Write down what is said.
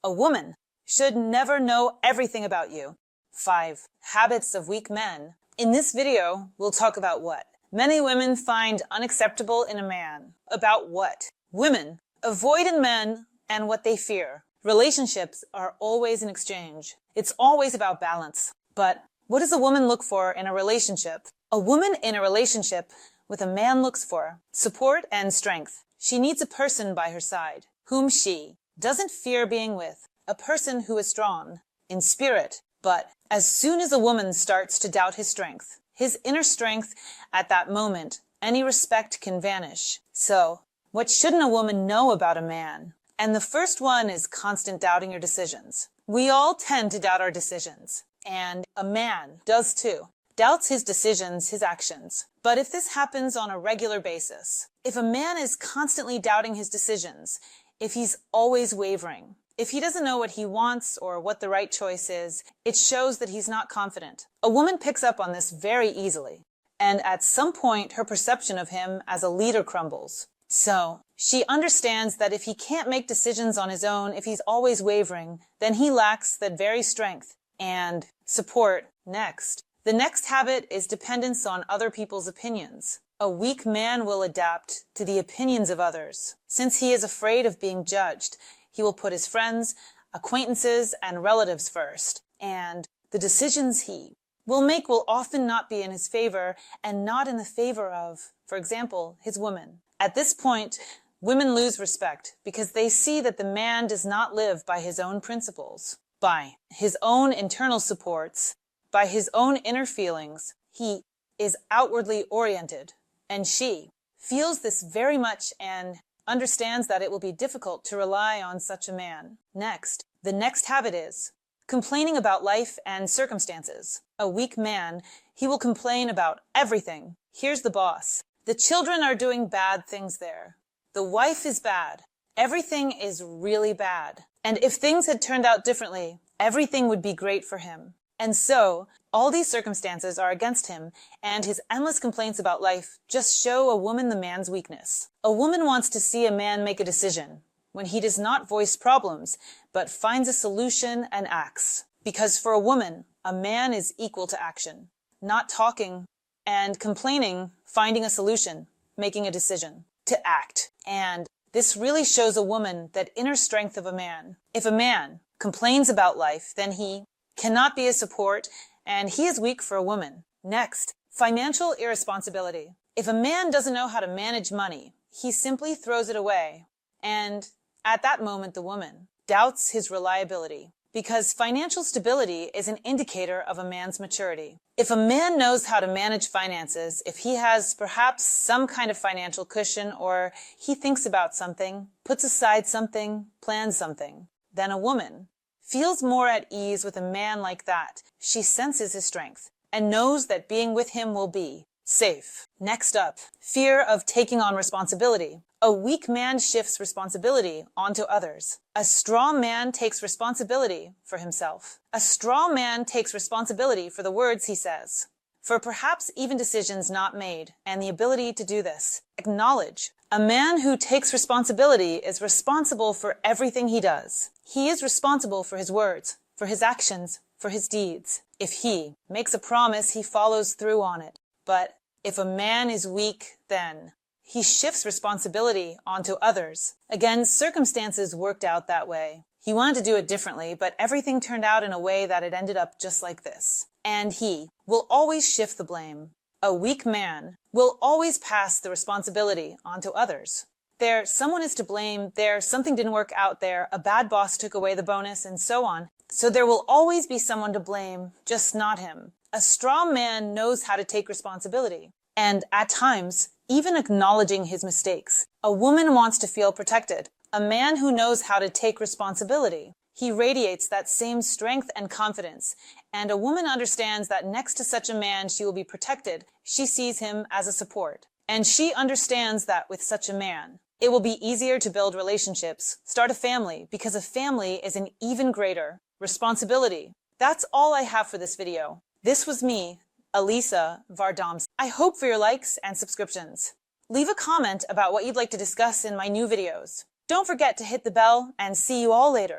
A woman should never know everything about you. 5 habits of weak men. In this video, we'll talk about what many women find unacceptable in a man. About what women avoid in men and what they fear. Relationships are always an exchange. It's always about balance. But what does a woman look for in a relationship? A woman in a relationship with a man looks for support and strength. She needs a person by her side whom she doesn't fear being with, a person who is strong in spirit. But as soon as a woman starts to doubt his strength, his inner strength, at that moment, any respect can vanish. So, what shouldn't a woman know about a man? And the first one is constant doubting your decisions. We all tend to doubt our decisions, and a man does too. Doubts his decisions, his actions. But if this happens on a regular basis, if a man is constantly doubting his decisions, if he's always wavering, if he doesn't know what he wants or what the right choice is, it shows that he's not confident. A woman picks up on this very easily, and at some point her perception of him as a leader crumbles. So, she understands that if he can't make decisions on his own, if he's always wavering, then he lacks that very strength and support. Next. The next habit is dependence on other people's opinions. A weak man will adapt to the opinions of others. Since he is afraid of being judged, he will put his friends, acquaintances, and relatives first. And the decisions he will make will often not be in his favor and not in the favor of, for example, his woman. At this point, women lose respect because they see that the man does not live by his own principles, by his own internal supports, by his own inner feelings. He is outwardly oriented, and she feels this very much and understands that it will be difficult to rely on such a man. Next, the next habit is complaining about life and circumstances. A weak man, he will complain about everything. Here's the boss. The children are doing bad things there. The wife is bad. Everything is really bad. And if things had turned out differently, everything would be great for him. And so, all these circumstances are against him, and his endless complaints about life just show a woman the man's weakness. A woman wants to see a man make a decision when he does not voice problems, but finds a solution and acts. Because for a woman, a man is equal to action, not talking and complaining, finding a solution, making a decision, to act. And this really shows a woman that inner strength of a man. If a man complains about life, then he cannot be a support, and he is weak for a woman. Next, financial irresponsibility. If a man doesn't know how to manage money, he simply throws it away. And at that moment, the woman doubts his reliability, because financial stability is an indicator of a man's maturity. If a man knows how to manage finances, if he has perhaps some kind of financial cushion, or he thinks about something, puts aside something, plans something, then a woman feels more at ease with a man like that. She senses his strength and knows that being with him will be safe. Next up, fear of taking on responsibility. A weak man shifts responsibility onto others. A strong man takes responsibility for himself. A strong man takes responsibility for the words he says, for perhaps even decisions not made, and the ability to do this. Acknowledge. A man who takes responsibility is responsible for everything he does. He is responsible for his words, for his actions, for his deeds. If he makes a promise, he follows through on it. But if a man is weak, then he shifts responsibility onto others. Again, circumstances worked out that way. He wanted to do it differently, but everything turned out in a way that it ended up just like this. And he will always shift the blame. A weak man will always pass the responsibility onto others. Someone is to blame, something didn't work out there, a bad boss took away the bonus, and so on. So there will always be someone to blame, just not him. A strong man knows how to take responsibility, and at times, even acknowledging his mistakes. A woman wants to feel protected. A man who knows how to take responsibility, he radiates that same strength and confidence, and a woman understands that next to such a man she will be protected. She sees him as a support, and she understands that with such a man, it will be easier to build relationships, start a family, because a family is an even greater responsibility. That's all I have for this video. This was me, Elisa Vardoms. I hope for your likes and subscriptions. Leave a comment about what you'd like to discuss in my new videos. Don't forget to hit the bell, and see you all later.